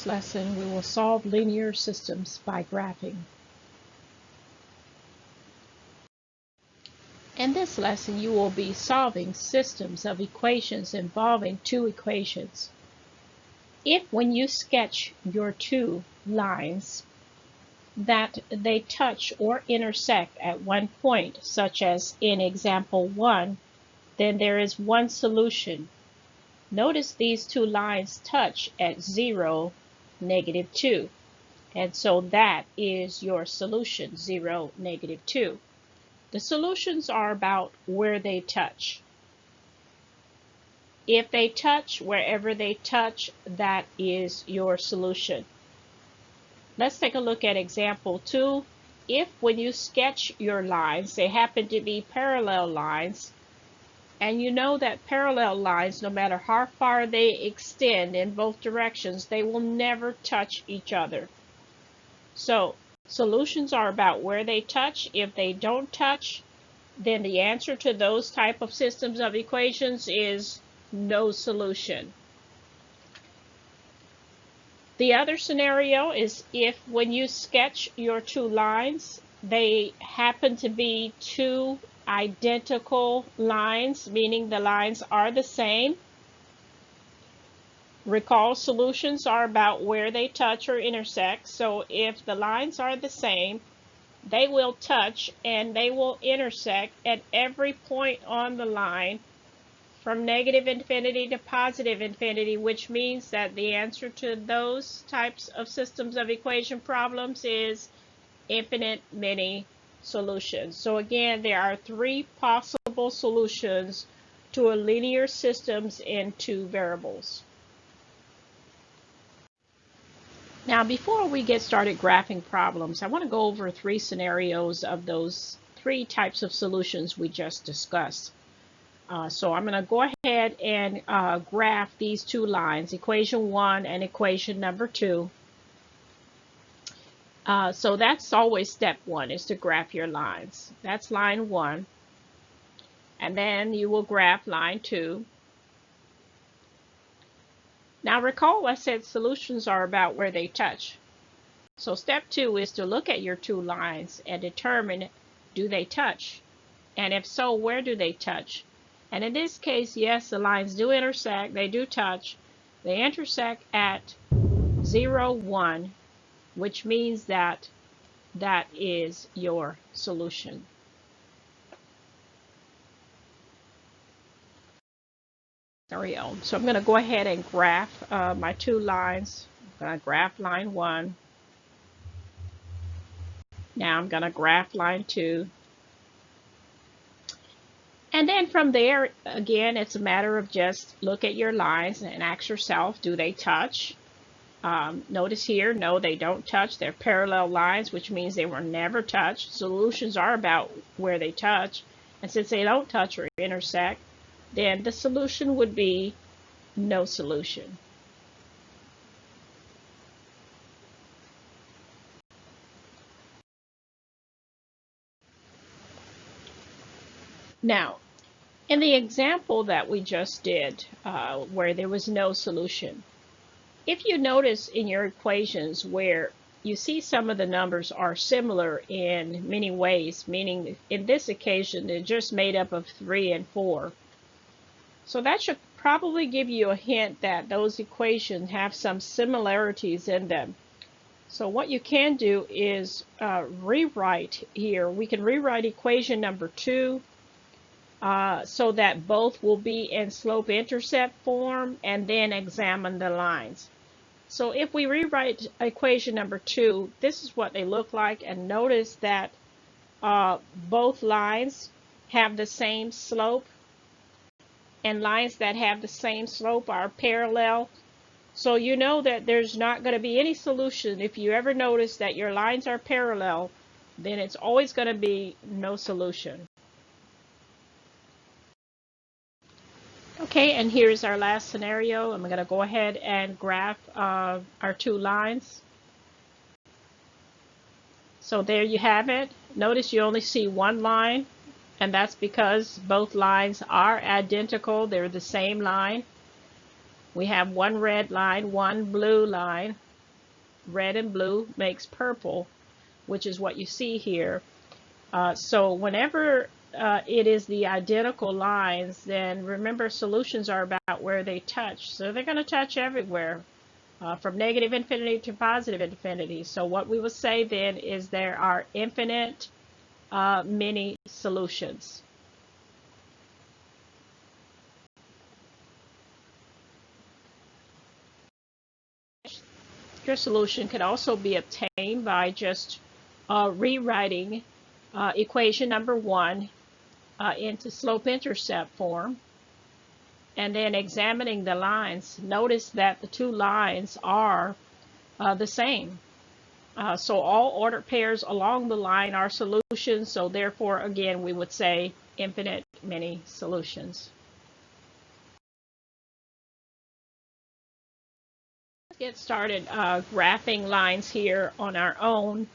this lesson, we will solve linear systems by graphing. In this lesson, you will be solving systems of equations involving two equations. If when you sketch your two lines that they touch or intersect at one point, such as in example 1, then there is one solution. Notice these two lines touch at 0, -2. And so that is your solution, 0, -2. The solutions are about where they touch. If they touch, wherever they touch, that is your solution. Let's take a look at example 2. If when you sketch your lines, they happen to be parallel lines, and you know that parallel lines, no matter how far they extend in both directions, they will never touch each other. So solutions are about where they touch. If they don't touch, then the answer to those type of systems of equations is no solution. The other scenario is if when you sketch your two lines, they happen to be two identical lines, meaning the lines are the same. Recall, solutions are about where they touch or intersect. So if the lines are the same, they will touch and they will intersect at every point on the line from -infinity to +infinity, which means that the answer to those types of systems of equation problems is infinite many solutions. So again, there are three possible solutions to a linear systems in two variables. Now, before we get started graphing problems, I want to go over three scenarios of those three types of solutions we just discussed. So I'm going to go ahead and graph these two lines, equation 1 and equation number 2. So that's always step 1, is to graph your lines. That's line 1. And then you will graph line 2. Now recall I said solutions are about where they touch. So step 2 is to look at your two lines and determine, do they touch? And if so, where do they touch? And in this case, yes, the lines do intersect, they do touch. They intersect at 0, 1, which means that that is your solution. So I'm going to go ahead and graph my two lines. I'm going to graph line 1. Now I'm going to graph line 2. And then from there, again, it's a matter of just look at your lines and ask yourself, do they touch? Notice here, no, they don't touch. They're parallel lines, which means they were never touched. Solutions are about where they touch. And since they don't touch or intersect, then the solution would be no solution. Now, in the example that we just did, where there was no solution, if you notice in your equations where you see some of the numbers are similar in many ways, meaning in this occasion they're just made up of 3 and 4. So that should probably give you a hint that those equations have some similarities in them. So what you can do is rewrite here. We can rewrite equation number 2 so that both will be in slope-intercept form, and then examine the lines. So if we rewrite equation number 2, this is what they look like, and notice that both lines have the same slope, and lines that have the same slope are parallel. So you know that there's not going to be any solution. If you ever notice that your lines are parallel, then it's always going to be no solution. Okay, and here's our last scenario. I'm going to go ahead and graph our two lines. So there you have it. Notice you only see one line, and that's because both lines are identical. They're the same line. We have one red line, one blue line. red and blue makes purple, which is what you see here. So whenever it is the identical lines, then remember solutions are about where they touch. So they're going to touch everywhere, from negative infinity to positive infinity. So what we would say then is there are infinite many solutions. Your solution can also be obtained by just rewriting equation number 1 into slope-intercept form, and then examining the lines. Notice that the two lines are the same. So all ordered pairs along the line are solutions, so therefore, again, we would say infinite many solutions. Let's get started graphing lines here on our own.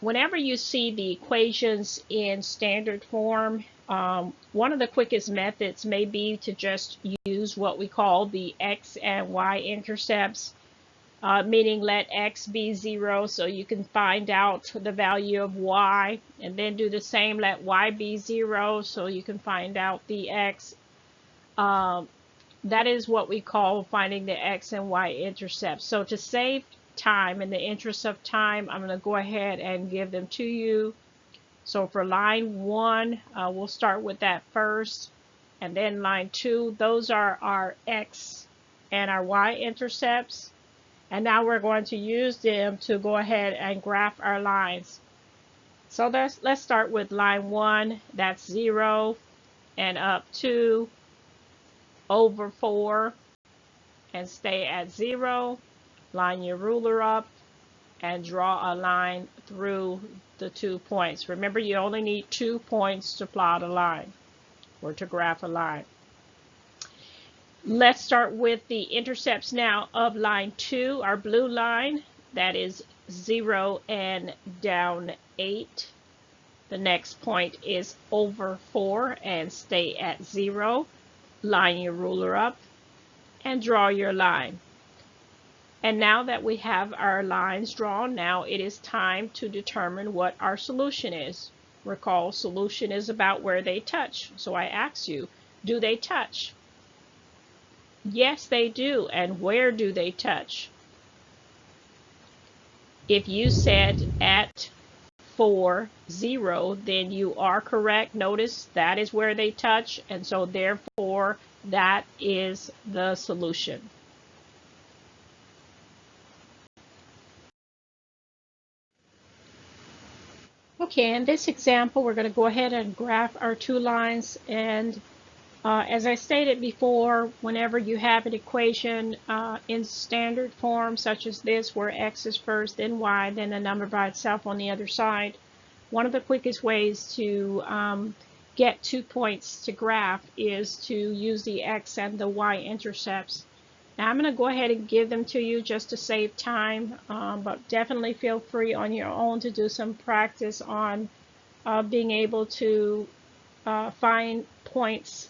Whenever you see the equations in standard form, one of the quickest methods may be to just use what we call the x and y intercepts, meaning let x be 0 so you can find out the value of y, and then do the same, let y be 0 so you can find out the x. That is what we call finding the x and y intercepts. So to save time, in the interest of time, I'm going to go ahead and give them to you. So for line 1, we'll start with that first, and then line 2, those are our x and our y intercepts. And now we're going to use them to go ahead and graph our lines. So let's start with line 1, that's 0 and up 2 over 4 and stay at 0. Line your ruler up and draw a line through the 2 points. Remember, you only need 2 points to plot a line or to graph a line. Let's start with the intercepts now of line 2, our blue line. That is 0 and down 8. The next point is over 4 and stay at 0. Line your ruler up and draw your line. And now that we have our lines drawn, now it is time to determine what our solution is. Recall, solution is about where they touch. So I ask you, do they touch? Yes, they do. And where do they touch? If you said at 4, 0, then you are correct. Notice that is where they touch, and so therefore that is the solution. Okay, in this example, we're going to go ahead and graph our 2 lines, and as I stated before, whenever you have an equation in standard form, such as this, where x is first, then y, then the number by itself on the other side, one of the quickest ways to get 2 points to graph is to use the x and the y intercepts. Now I'm going to go ahead and give them to you just to save time, but definitely feel free on your own to do some practice on being able to find points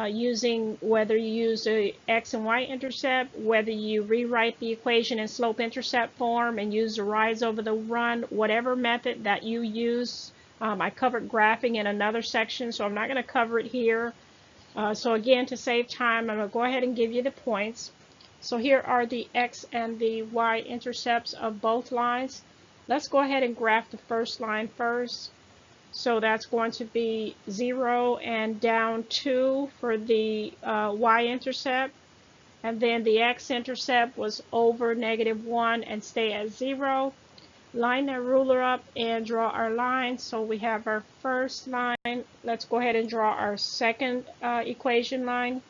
using, whether you use the x and y intercept, whether you rewrite the equation in slope-intercept form and use the rise over the run, whatever method that you use. I covered graphing in another section, so I'm not going to cover it here. So again, to save time, I'm going to go ahead and give you the points. So here are the x and the y intercepts of both lines. Let's go ahead and graph the first line first. So that's going to be 0 and down 2 for the y-intercept. And then the x-intercept was over -1 and stay at 0. Line that ruler up and draw our line. So we have our first line. Let's go ahead and draw our second equation line.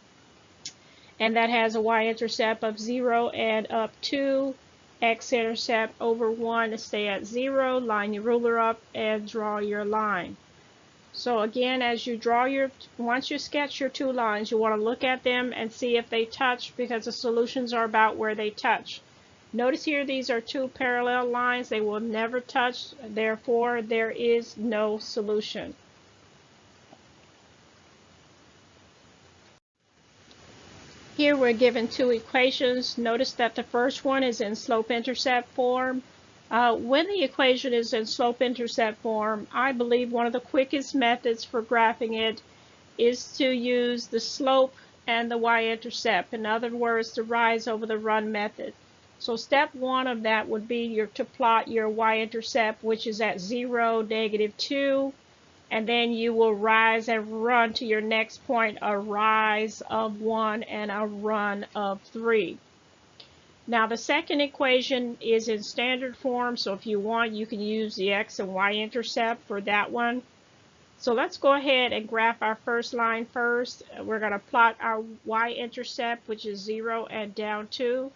And that has a y-intercept of 0 and up 2. X-intercept over 1 to stay at 0. Line your ruler up and draw your line. So again, as you draw once you sketch your 2 lines, you want to look at them and see if they touch, because the solutions are about where they touch. Notice here, these are 2 parallel lines. They will never touch. Therefore, there is no solution. Here we're given two equations. Notice that the first one is in slope-intercept form. When the equation is in slope-intercept form, I believe one of the quickest methods for graphing it is to use the slope and the y-intercept. In other words, the rise over the run method. So step one of that would be to plot your y-intercept, which is at 0, -2, and then you will rise and run to your next point, a rise of 1 and a run of 3. Now the second equation is in standard form, so if you want, you can use the x and y-intercept for that one. So let's go ahead and graph our first line first. We're going to plot our y-intercept, which is 0 and down 2.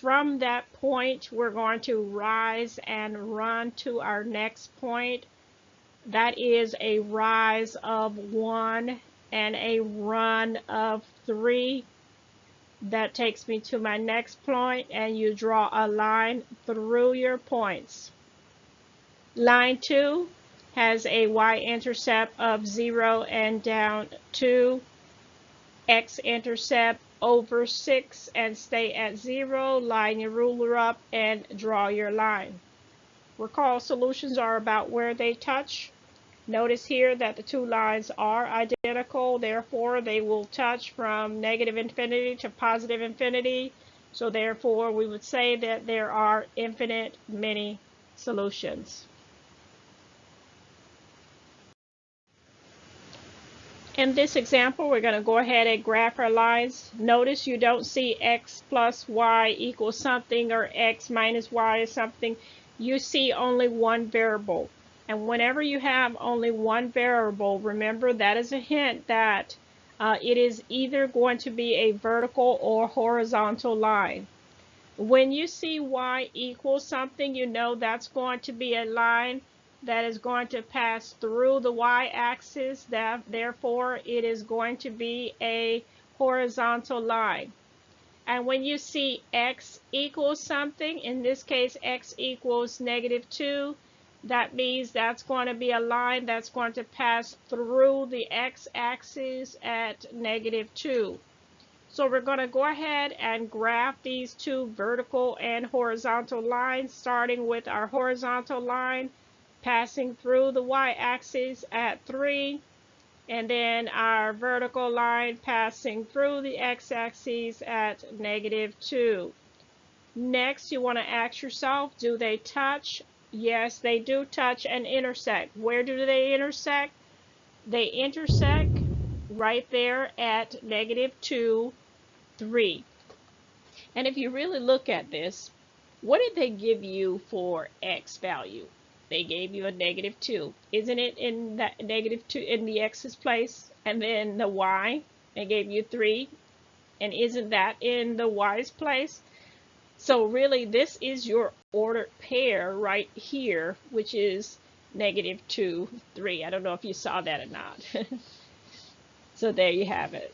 From that point, we're going to rise and run to our next point. That is a rise of 1 and a run of 3. That takes me to my next point, and you draw a line through your points. Line 2 has a y-intercept of 0 and down 2, x-intercept over 6 and stay at 0. Line your ruler up and draw your line. Recall, solutions are about where they touch. Notice here that the two lines are identical, therefore they will touch from -infinity to +infinity. So therefore we would say that there are infinite many solutions. In this example, we're going to go ahead and graph our lines. Notice you don't see x plus y equals something or x minus y is something. You see only one variable. And whenever you have only one variable, remember that is a hint that it is either going to be a vertical or horizontal line. When you see y equals something, you know that's going to be a line that is going to pass through the y-axis. Therefore, it is going to be a horizontal line. And when you see x equals something, in this case x equals -2, that means that's going to be a line that's going to pass through the x-axis at -2. So we're going to go ahead and graph these two vertical and horizontal lines, starting with our horizontal line passing through the y-axis at 3, and then our vertical line passing through the x-axis at -2. Next, you want to ask yourself, do they touch? Yes, they do touch and intersect. Where do they intersect? They intersect right there at -2, 3. And if you really look at this, what did they give you for x value? They gave you a -2. Isn't it in that -2 in the x's place? And then the y, they gave you 3. And isn't that in the y's place? So really, this is your ordered pair right here, which is -2, 3. I don't know if you saw that or not. So there you have it.